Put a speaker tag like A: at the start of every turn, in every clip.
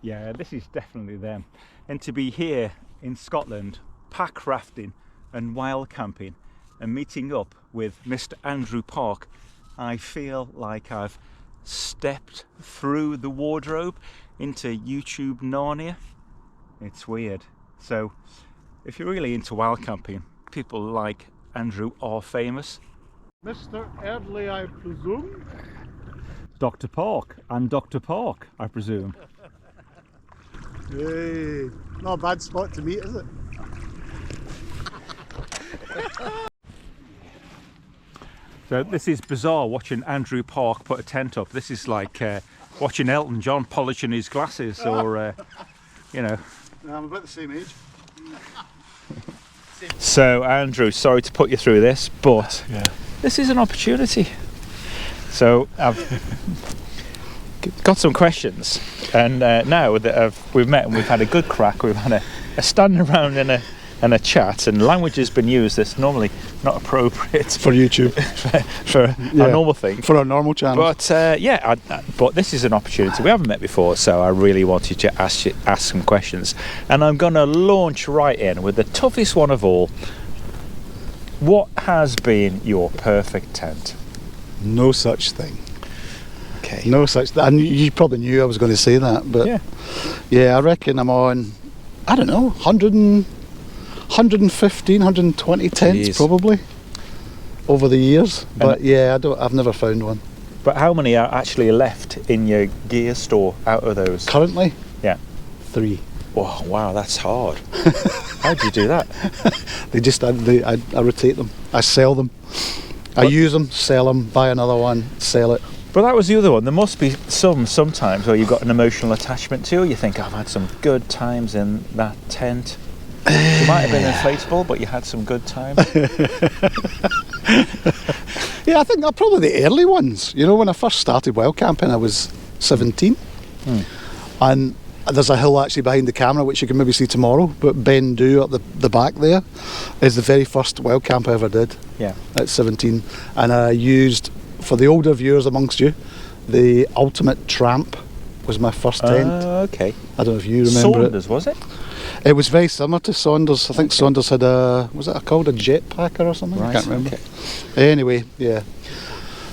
A: Yeah, this is definitely them. And to be here in Scotland, pack rafting and wild camping and meeting up with Mr. Andrew Park, I feel like I've stepped through the wardrobe into YouTube Narnia. It's weird. So if you're really into wild camping, people like Andrew are famous.
B: Mr. Eardley, I presume?
A: Dr. Park and Dr. Park, I presume.
B: Hey, not a bad spot to meet, is it?
A: So this is bizarre watching Andrew Park put a tent up. This is like watching Elton John polishing his glasses, or you know.
B: I'm about the same age.
A: So Andrew, sorry to put you through this, but this is an opportunity. So I've got some questions, and now that we've met and we've had a good crack, we've had a stand around and a chat, and language has been used that's normally not appropriate
B: For YouTube.
A: for a normal thing.
B: For our normal channel.
A: But but this is an opportunity. We haven't met before, so I really wanted to ask some questions, and I'm going to launch right in with the toughest one of all. What has been your perfect tent?
B: No such thing.
A: Okay.
B: No such. And you probably knew I was going to say that, but yeah, I reckon I'm on, I don't know, 115, 120 tents.
A: Jeez.
B: Probably over the years. But yeah, I've never found one.
A: But how many are actually left in your gear store out of those?
B: Currently?
A: Yeah.
B: 3.
A: Oh, wow, that's hard. How do you do that?
B: I rotate them. I sell them. I use them, sell them, buy another one, sell it.
A: But that was the other one. There must be sometimes where you've got an emotional attachment to. You think, I've had some good times in that tent. It might have been inflatable, but you had some good times.
B: Yeah, I think they're probably the early ones. You know, when I first started wild camping, I was 17. And there's a hill actually behind the camera, which you can maybe see tomorrow, but Ben Do at the back there is the very first wild camp I ever did.
A: Yeah. At
B: 17. And I used, for the older viewers amongst you, the Ultimate Tramp was my first tent.
A: Okay.
B: I don't know if you remember
A: Saunders, was it?
B: It was very similar to Saunders. I think Saunders had was it called a jet packer or something?
A: Right,
B: I can't remember.
A: Okay.
B: Anyway, yeah.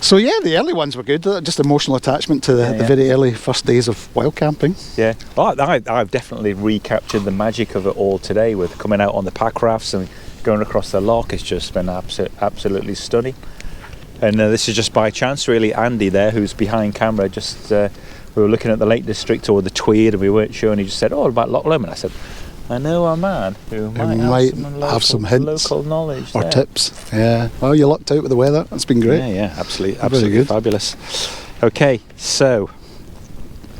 B: So yeah, the early ones were good. Just emotional attachment to the very early first days of wild camping.
A: Yeah, well, I've definitely recaptured the magic of it all today with coming out on the Packrafts and going across the loch. It's just been absolutely stunning. And this is just by chance, really. Andy there, who's behind camera, just we were looking at the Lake District or the Tweed, and we weren't sure, and he just said, "Oh, about Loch Lomond." I said, "I know a man who might have some hints, local knowledge
B: or tips." Yeah. Well, you lucked out with the weather. That's been great.
A: Yeah, absolutely good. Fabulous. Okay, so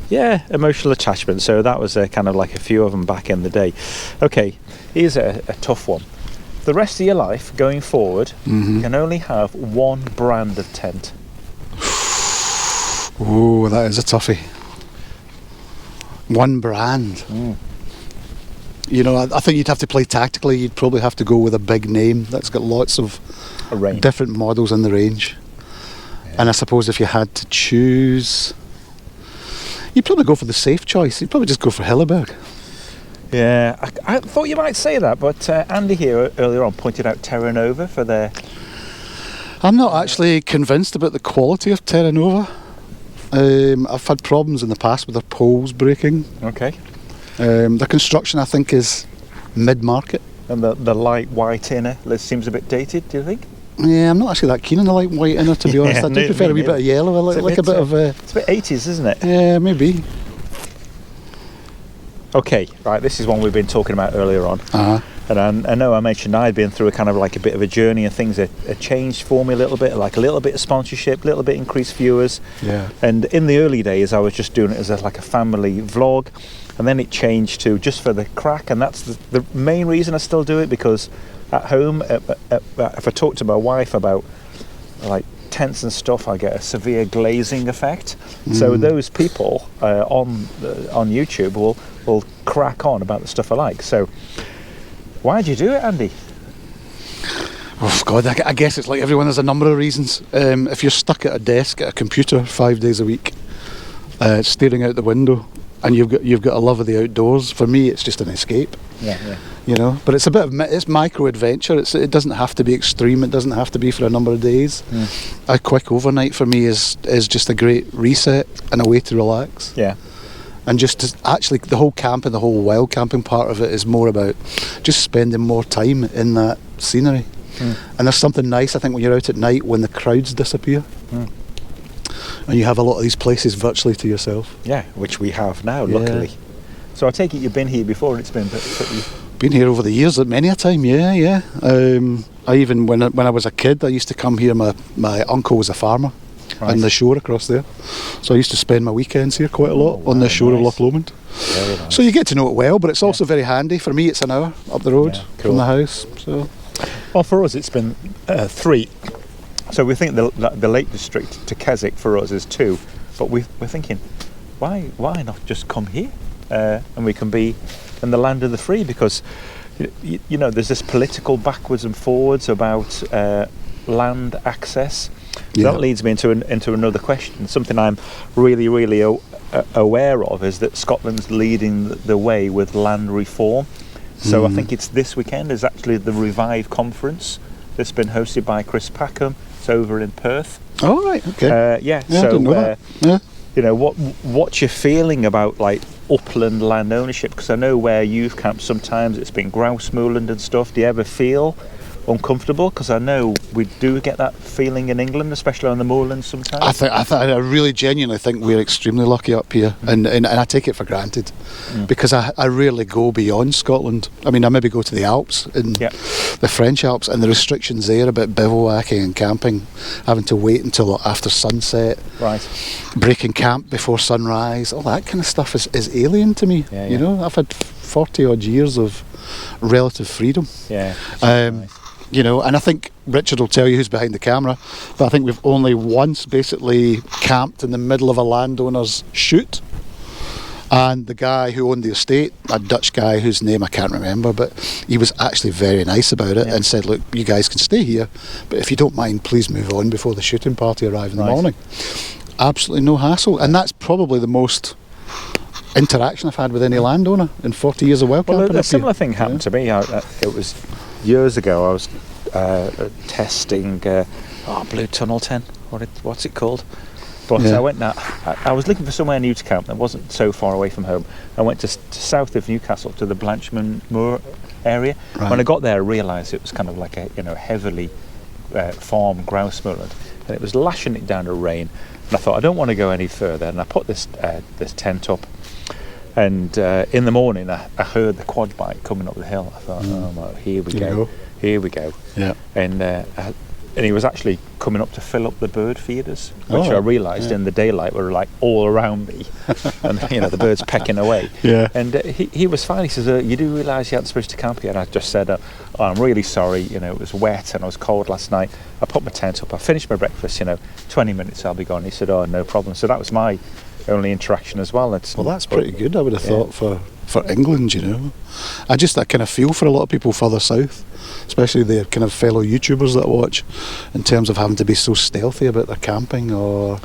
A: yeah, emotional attachment. So that was kind of like a few of them back in the day. Okay, here's a tough one. The rest of your life going forward, you can only have one brand of tent.
B: Oh, that is a toughie. One brand. You know, I think you'd have to play tactically. You'd probably have to go with a big name that's got lots of different models in the range. Yeah. And I suppose if you had to choose, you'd probably go for the safe choice. You'd probably just go for Hilleberg.
A: Yeah, I thought you might say that, but Andy here earlier on pointed out Terra Nova for their...
B: I'm not actually convinced about the quality of Terra Nova. I've had problems in the past with their poles breaking.
A: Okay.
B: The construction, I think, is mid-market.
A: And the light white inner seems a bit dated, do you think?
B: Yeah, I'm not actually that keen on the light white inner, to be honest. I do prefer a wee bit of yellow, like a bit of...
A: It's a bit 80s, isn't it?
B: Yeah, maybe.
A: Okay, right, this is one we've been talking about earlier on. And I know I mentioned I'd been through a kind of like a bit of a journey, and things had changed for me a little bit, like a little bit of sponsorship, a little bit increased viewers.
B: Yeah.
A: And in the early days, I was just doing it as like a family vlog, and then it changed to just for the crack, and that's the main reason I still do it, because at home, if I talk to my wife about like tents and stuff, I get a severe glazing effect. So those people on YouTube will crack on about the stuff I like. So why do you do it, Andy?
B: Oh God, I guess it's like everyone. There's a number of reasons. If you're stuck at a desk at a computer 5 days a week, staring out the window, and you've got a love of the outdoors. For me, it's just an escape.
A: Yeah.
B: You know, but it's a bit of it's micro adventure. It doesn't have to be extreme. It doesn't have to be for a number of days. A quick overnight for me is just a great reset and a way to relax.
A: Yeah.
B: And just to, actually, the whole camping, the whole wild camping part of it is more about just spending more time in that scenery. And there's something nice, I think, when you're out at night when the crowds disappear. And you have a lot of these places virtually to yourself.
A: Yeah, which we have now, luckily. So I take it you've been here before and it's been pretty...
B: Been here over the years, many a time, yeah. I even, when I was a kid, I used to come here, my uncle was a farmer. Right. On the shore across there. So I used to spend my weekends here quite a lot on the shore of Loch Lomond.
A: Very nice.
B: So you get to know it well, but it's also very handy. For me, it's an hour up the road from the house. So,
A: well, for us, it's been 3. So we think the Lake District to Keswick for us is 2, but we're thinking, why not just come here and we can be in the land of the free? Because you know there's this political backwards and forwards about land access. So that leads me into another question. Something I'm really aware of is that Scotland's leading the way with land reform. So I think it's this weekend is actually the Revive conference that's been hosted by Chris Packraft. It's over in Perth.
B: Oh right, okay.
A: So
B: I didn't know that. Yeah.
A: You know what's your feeling about like upland land ownership? Because I know where you've camped sometimes it's been grouse moorland and stuff. Do you ever feel uncomfortable? Because I know we do get that feeling in England, especially on the moorlands sometimes.
B: I really genuinely think we're extremely lucky up here, and I take it for granted because I rarely go beyond Scotland. I mean, I maybe go to the Alps, in the French Alps, and the restrictions there about bivouacking and camping, having to wait until after sunset,
A: right,
B: breaking camp before sunrise, all that kind of stuff is alien to me. You know, I've had 40 odd years of relative freedom. You know, and I think Richard will tell you who's behind the camera, but I think we've only once basically camped in the middle of a landowner's shoot, and the guy who owned the estate, a Dutch guy whose name I can't remember, but he was actually very nice about it and said, look, you guys can stay here, but if you don't mind, please move on before the shooting party arrive in the morning. Absolutely no hassle, and that's probably the most interaction I've had with any landowner in 40 years of wild camping.
A: Well, a similar thing happened to me. It was years ago. I was testing Blue Tunnel 10. What's it called? But I went now. I was looking for somewhere new to camp that wasn't so far away from home. I went to south of Newcastle to the Blanchman Moor area. Right. When I got there, I realised it was kind of like a heavily farmed grouse moorland, and it was lashing it down to rain. And I thought I don't want to go any further, and I put this tent up. And in the morning, I heard the quad bike coming up the hill. I thought, oh my, here we go. Yeah. And he was actually coming up to fill up the bird feeders, which I realised in the daylight were like all around me, and the birds pecking away. Yeah. And he was fine. He says, "You do realise you aren't supposed to camp here?" And I just said, "Oh, I'm really sorry. It was wet and I was cold last night. I put my tent up. I finished my breakfast. 20 minutes I'll be gone." He said, "Oh, no problem." So that was my only interaction as well.
B: Well, that's pretty good, I would have thought, for England, I just that kind of feel for a lot of people further south, especially the kind of fellow YouTubers that I watch, in terms of having to be so stealthy about their camping, or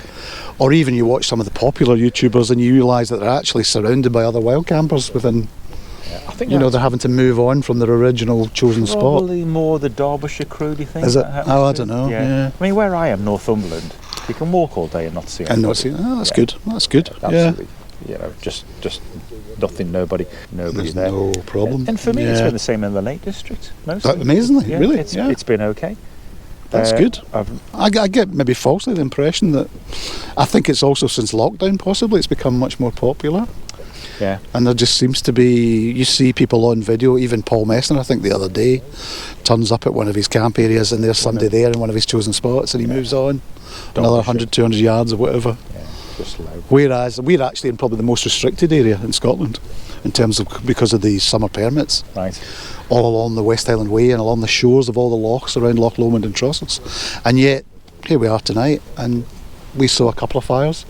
B: even you watch some of the popular YouTubers and you realise that they're actually surrounded by other wild campers within. I think they're having to move on from their original chosen spot.
A: Probably more the Derbyshire crew, do you think?
B: Is it? Oh, I don't know. Yeah.
A: I mean, where I am, Northumberland, you can walk all day and not see anybody.
B: And not see. Oh, that's good. That's good.
A: Absolutely. Just nothing. Nobody's there.
B: No problem.
A: And for me, it's been the same in the Lake District. Mostly.
B: Amazingly, really.
A: It's been okay.
B: That's good. I get maybe falsely the impression that I think it's also since lockdown possibly it's become much more popular.
A: Yeah.
B: And there just seems to be, you see people on video, even Paul Messner, I think the other day, turns up at one of his camp areas and there's somebody there in one of his chosen spots and he moves on another 100, 200 yards or whatever.
A: Yeah, just loud.
B: Whereas we're actually in probably the most restricted area in Scotland in terms of, because of the summer permits.
A: Right.
B: All along the West Highland Way and along the shores of all the lochs around Loch Lomond and Trosses. And yet, here we are tonight and we saw a couple of fires.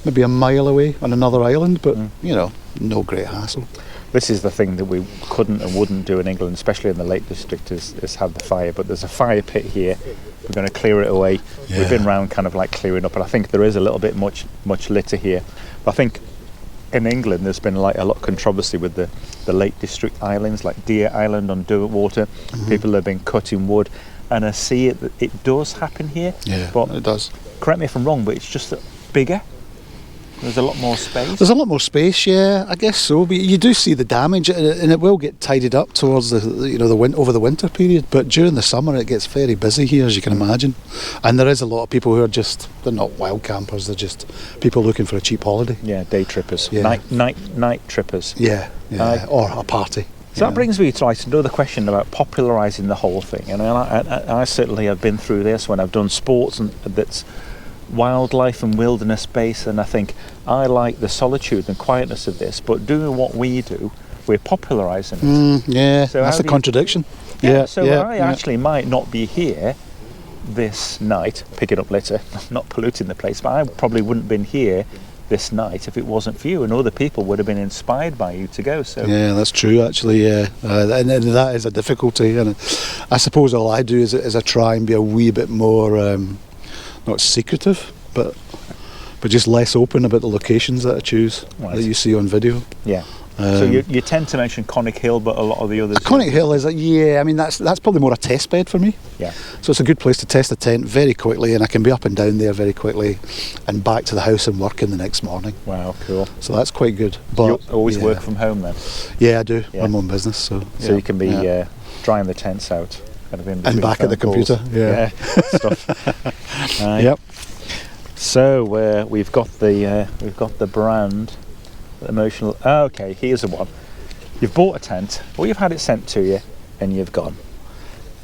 B: Maybe a mile away on another island, but no great hassle.
A: This is the thing that we couldn't and wouldn't do in England, especially in the Lake District, is have the fire. But there's a fire pit here. We're going to clear it away. We've been round kind of like clearing up, and I think there is a little bit much litter here. But I think in England, there's been like a lot of controversy with the Lake District islands, like Deer Island on Derwentwater. People have been cutting wood, and I see it does happen here.
B: Yeah,
A: but
B: it does.
A: Correct me if I'm wrong, but it's just bigger. There's a lot more space.
B: There's a lot more space, yeah, I guess so. But you do see the damage, and it will get tidied up towards the over the winter period. But during the summer, it gets very busy here, as you can imagine. And there is a lot of people who are they're not wild campers. They're just people looking for a cheap holiday.
A: Yeah, day trippers,
B: yeah.
A: night trippers.
B: Yeah, or a party.
A: So that brings me to like another question about popularising the whole thing. And I certainly have been through this when I've done sports that's wildlife and wilderness based, and I think I like the solitude and quietness of this, but doing what we do, we're popularising it.
B: Yeah, so that's a contradiction.
A: I actually might not be here this night picking up litter, not polluting the place, but I probably wouldn't have been here this night if it wasn't for you, and other people would have been inspired by you to go. So
B: yeah, that's true actually. Yeah, and that is a difficulty, and I suppose all I do is I try and be a wee bit more not secretive, but just less open about the locations that I choose, right, that you see on video.
A: Yeah. So you tend to mention Connick Hill, but a lot of the others.
B: Connick Hill is I mean that's probably more a test bed for me.
A: Yeah.
B: So it's a good place to test a tent very quickly, and I can be up and down there very quickly, and back to the house and working the next morning.
A: Wow, cool.
B: So that's quite good. But
A: you always work from home then?
B: Yeah, I do. Yeah. I'm on business, so
A: you can be drying the tents out.
B: And back at the computer, yeah.
A: Stuff.
B: Yep.
A: So we've got the brand, emotional. Okay, here's the one. You've bought a tent, or you've had it sent to you, and you've gone.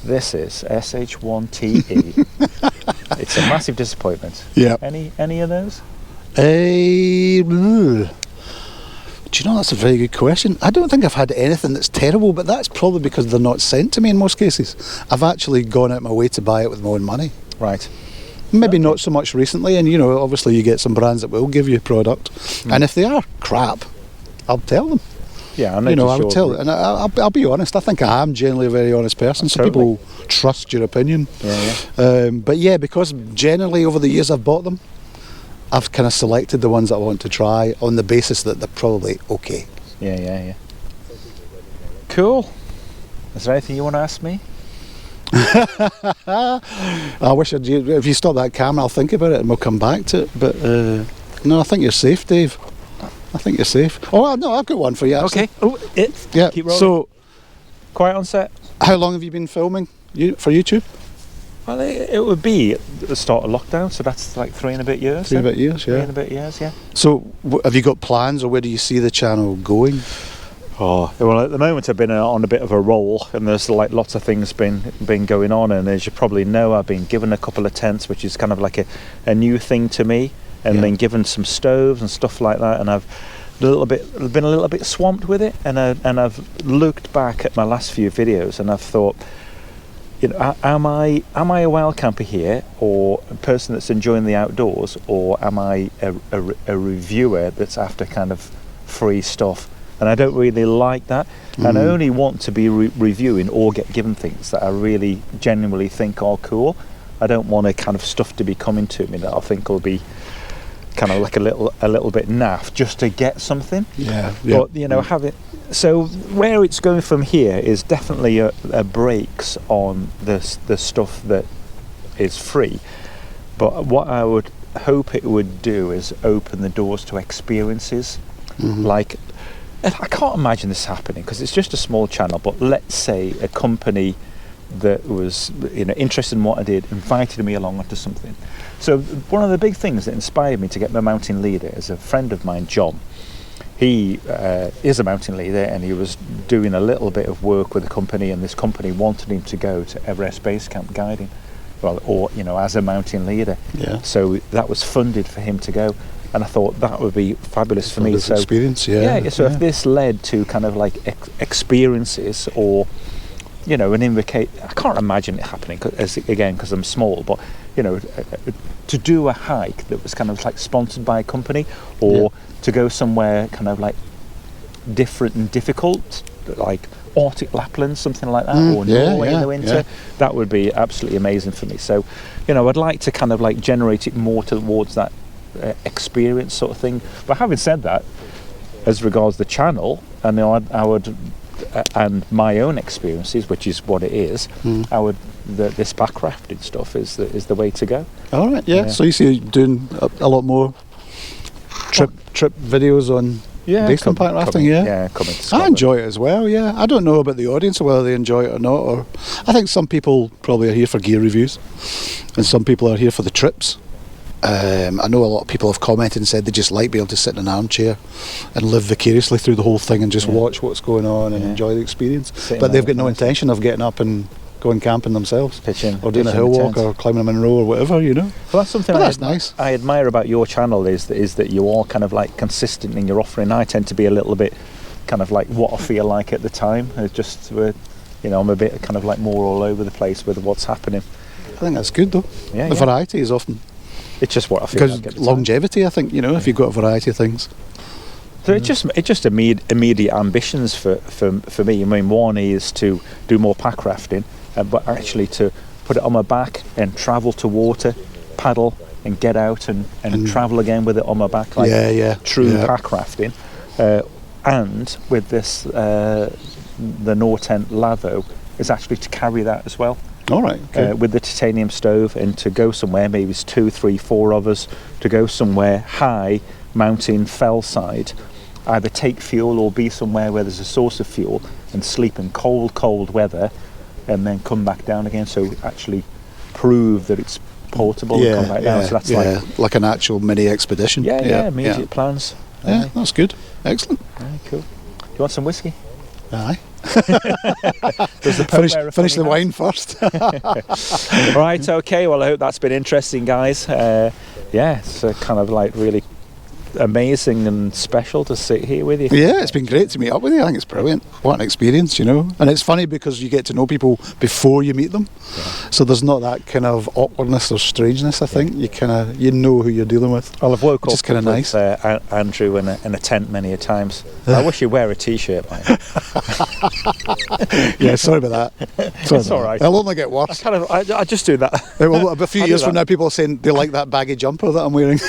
A: This is SH1TE. It's a massive disappointment.
B: Yeah.
A: Any of those?
B: Do you know, that's a very good question. I don't think I've had anything that's terrible, but that's probably because they're not sent to me in most cases. I've actually gone out my way to buy it with my own money.
A: Right.
B: Maybe not so much recently, and obviously you get some brands that will give you product, and if they are crap, I'll tell them.
A: Yeah,
B: I would tell it, and I'll be honest. I think I am generally a very honest person, so people trust your opinion.
A: Yeah.
B: But yeah, because generally over the years I've bought them, I've kind of selected the ones that I want to try on the basis that they're probably okay.
A: Yeah. Cool. Is there anything you want to ask me?
B: I wish if you stop that camera, I'll think about it and we'll come back to it. But no, I think you're safe, Dave. I think you're safe. Oh no, I've got one for you. Actually.
A: Okay.
B: Yeah.
A: Keep rolling.
B: So,
A: quiet on set.
B: How long have you been filming for YouTube?
A: Well, it would be the start of lockdown, so that's like 3 and a bit years.
B: 3 and a bit years, yeah.
A: 3 and a bit years, yeah.
B: So, have you got plans, or where do you see the channel going?
A: Oh, well, at the moment I've been on a bit of a roll, and there's like lots of things been going on, and as you probably know, I've been given a couple of tents, which is kind of like a new thing to me, and been given some stoves and stuff like that, and I've been a little bit swamped with it, and I've looked back at my last few videos, and I've thought, am I a wild camper here, or a person that's enjoying the outdoors, or am I a reviewer that's after kind of free stuff? And I don't really like that. And I only want to be reviewing or get given things that I really genuinely think are cool. I don't want a kind of stuff to be coming to me that I think will be kind of like a little bit naff just to get something.
B: Yeah.
A: But have it. So where it's going from here is definitely a brakes on the stuff that is free. But what I would hope it would do is open the doors to experiences. Like, I can't imagine this happening because it's just a small channel, but let's say a company that was interested in what I did invited me along onto something. So one of the big things that inspired me to get my mountain leader is a friend of mine, John. He is a mountain leader, and he was doing a little bit of work with a company, and this company wanted him to go to Everest Base Camp guiding, as a mountain leader.
B: Yeah.
A: So that was funded for him to go. And I thought that would be fabulous for me. So
B: experience,
A: So if this led to kind of like experiences, or an invite, I can't imagine it happening because I'm small. But to do a hike that was kind of like sponsored by a company, or to go somewhere kind of like different and difficult, like Arctic Lapland, something like that, or Norway in the winter, that would be absolutely amazing for me. So I'd like to kind of like generate it more towards that experience sort of thing. But having said that, as regards the channel, and I would and my own experiences, which is what it is, this packrafting stuff is the way to go.
B: All right, yeah. So you see you doing a lot more trip videos on based on packrafting,
A: coming to
B: I
A: Scotland.
B: enjoy it as well, yeah. I don't know about the audience, whether they enjoy it or not, or I think some people probably are here for gear reviews, and some people are here for the trips. I know a lot of people have commented and said they just like being able to sit in an armchair and live vicariously through the whole thing and just watch what's going on and enjoy the experience. But they've got no intention of getting up and going camping themselves, or doing a hill walk or climbing a Munro or whatever, you know.
A: Well, that's something
B: that's nice.
A: I admire about your channel is that you are kind of like consistent in your offering. I tend to be a little bit kind of like what I feel like at the time. Just I'm a bit kind of like more all over the place with what's happening.
B: I think that's good though. The variety is often.
A: It's just what I feel like.
B: Because longevity, I think, if you've got a variety of things.
A: So it's just immediate ambitions for me. I mean, one is to do more packrafting, but actually to put it on my back and travel to water, paddle and get out and travel again with it on my back, like true packrafting. And with this, the Nortent Lavo is actually to carry that as well.
B: All right. Okay.
A: With the titanium stove, and to go somewhere, maybe it's 2, 3, 4 of us, to go somewhere high, mountain, fell side, either take fuel or be somewhere where there's a source of fuel and sleep in cold weather, and then come back down again. So actually prove that it's portable and come back down. So that's
B: like an actual mini expedition.
A: Immediate plans.
B: Yeah, that's good. Excellent.
A: Cool. Do you want some whiskey?
B: Aye.
A: Finish
B: the wine first.
A: Right, okay, well I hope that's been interesting, guys. It's kind of like really amazing and special to sit here with you.
B: Yeah, it's been great to meet up with you. I think it's brilliant. What an experience, And it's funny because you get to know people before you meet them. So there's not that kind of awkwardness or strangeness, I think. You know who you're dealing with.
A: Well, I've woke up
B: kind of nice.
A: Andrew in a tent many a times. I wish you'd wear a t-shirt, mate.
B: Yeah, sorry about that.
A: It's all right.
B: It'll only get worse.
A: I just do that.
B: A few years from now, people are saying they like that baggy jumper that I'm wearing.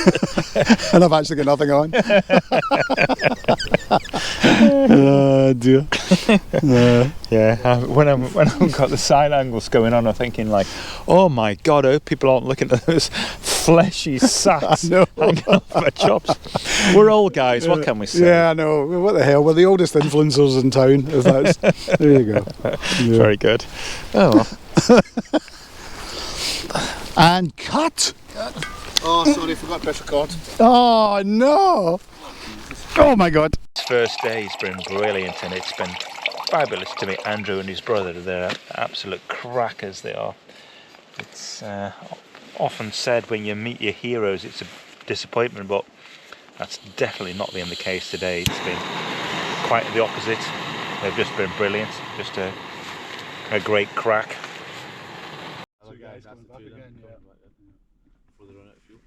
B: And I've actually got nothing on. Oh dear.
A: When I've got the side angles going on, I'm thinking like, oh my god, I hope people aren't looking at those fleshy sacks hanging off my chops. We're old guys, what can we say?
B: Yeah, I know. What the hell? We're the oldest influencers in town. There you go. Yeah.
A: Very good. Oh well.
B: And cut.
C: Oh, sorry, forgot to press record.
B: Oh no! Oh my god!
A: First day's been brilliant, and it's been fabulous to meet Andrew and his brother. They're absolute crackers, they are. It's often said when you meet your heroes it's a disappointment, but that's definitely not been the case today. It's been quite the opposite. They've just been brilliant, just a great crack.
C: So guys, coming back again, before they run out of fuel.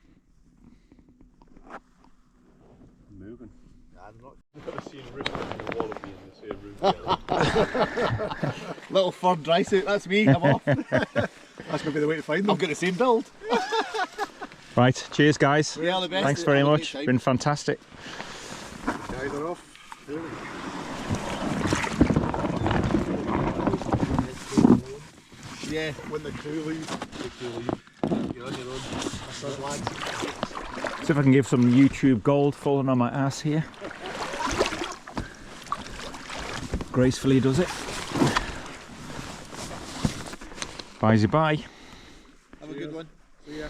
C: Moving. Nah, they're not. I've never seen Rooster and a wallaby in the same room.
B: Little fur dry suit, that's me, I'm off. That's going to be the way to find them.
C: I've got the same build.
A: Right, cheers guys.
C: We are the best.
A: Thanks very much, been fantastic.
C: Guys are off. Yeah, when the crew leave, you're on your own. That's us lads.
A: See if I can give some YouTube gold falling on my ass here. Gracefully does it. Bye-bye.
C: Have a good one. See ya.